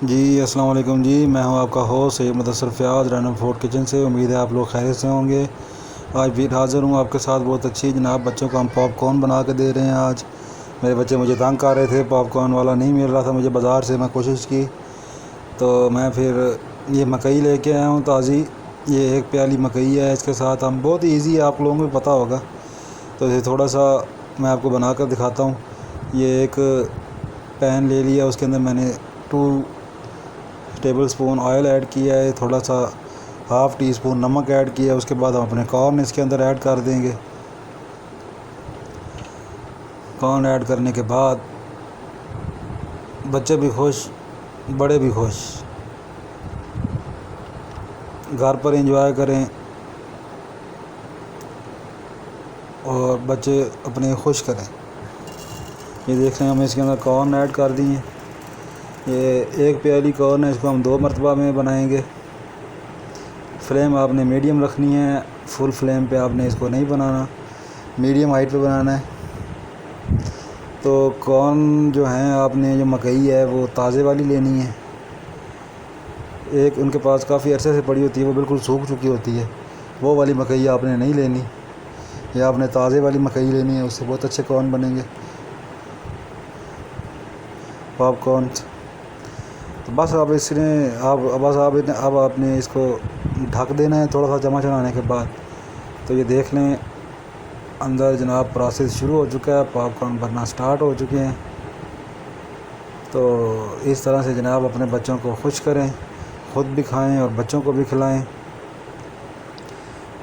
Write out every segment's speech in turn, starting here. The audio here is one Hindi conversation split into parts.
जी अस्सलाम वालेकुम जी। मैं हूं आपका host Syed Mudassir Fayaz random food kitchen से। उम्मीद है आप लोग खैरियत से होंगे। आज फिर हाज़िर हूं आपके साथ बहुत अच्छी जनाब बच्चों को हम पॉपकॉर्न बना के दे रहे हैं। आज मेरे बच्चे मुझे तंग कर रहे थे, पॉपकॉर्न वाला नहीं मिल रहा था मुझे बाज़ार से। मैं कोशिश की तो मैं फिर ये मकई लेके आया हूँ ताज़ी। ये एक प्याली मकई है, इसके साथ हम बहुत ईज़ी है, आप लोगों को भी पता होगा। तो ये थोड़ा सा मैं आपको बना कर दिखाता हूँ। ये एक पैन ले लिया, उसके अंदर मैंने 2 टेबल स्पून ऑयल ऐड किया है, थोड़ा सा हाफ़ टी स्पून नमक ऐड किया है। उसके बाद हम अपने कॉर्न इसके अंदर ऐड कर देंगे। कॉर्न ऐड करने के बाद बच्चे भी खुश, बड़े भी खुश, घर पर एंजॉय करें और बच्चे अपने खुश करें। ये देख रहे हैं, हम इसके अंदर कॉर्न ऐड कर दिए। ये एक प्याली कॉर्न है, इसको हम 2 मरतबा में बनाएंगे। फ्लेम आपने मीडियम रखनी है, फुल फ्लेम पे आपने इसको नहीं बनाना, मीडियम हाइट पे बनाना है। तो कॉर्न जो हैं, आपने जो मकई है वो ताज़े वाली लेनी है। एक उनके पास काफ़ी अरसे से पड़ी होती है, वो बिल्कुल सूख चुकी होती है, वो वाली मकई आपने नहीं लेनी। या आपने ताज़े वाली मकई लेनी है, उससे बहुत अच्छे कॉर्न बनेंगे पॉपकॉर्न। तो बस आप इसमें अब आपने इसको ढक देना है थोड़ा सा चम्मच चढ़ाने के बाद। तो ये देख लें, अंदर जनाब प्रोसेस शुरू हो चुका है, पॉपकॉर्न बनना स्टार्ट हो चुके हैं। तो इस तरह से जनाब अपने बच्चों को खुश करें, ख़ुद भी खाएं और बच्चों को भी खिलाएं।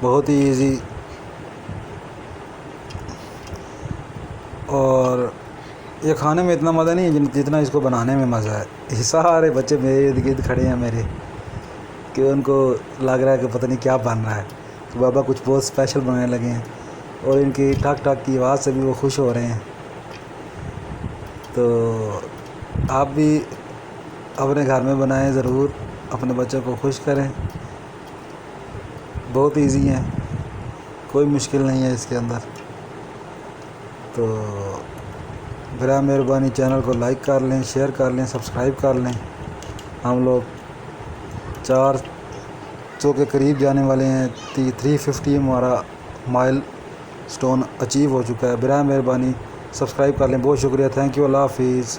बहुत ही इजी और ये खाने में इतना मज़ा नहीं है जितना इसको बनाने में मज़ा है। ये सारे बच्चे मेरे इर्द गिर्द खड़े हैं मेरे, कि उनको लग रहा है कि पता नहीं क्या बन रहा है, कि बाबा कुछ बहुत स्पेशल बनाने लगे हैं। और इनकी ठक ठक की आवाज़ से भी वो खुश हो रहे हैं। तो आप भी अपने घर में बनाएं ज़रूर, अपने बच्चों को खुश करें। बहुत इजी है, कोई मुश्किल नहीं है इसके अंदर। तो बराए मेहरबानी चैनल को लाइक कर लें, शेयर कर लें, सब्सक्राइब कर लें। हम लोग 400 के करीब जाने वाले हैं। 350 हमारा माइल स्टोन अचीव हो चुका है। बराए मेहरबानी सब्सक्राइब कर लें। बहुत शुक्रिया, थैंक यू, अल्लाह हाफिज़।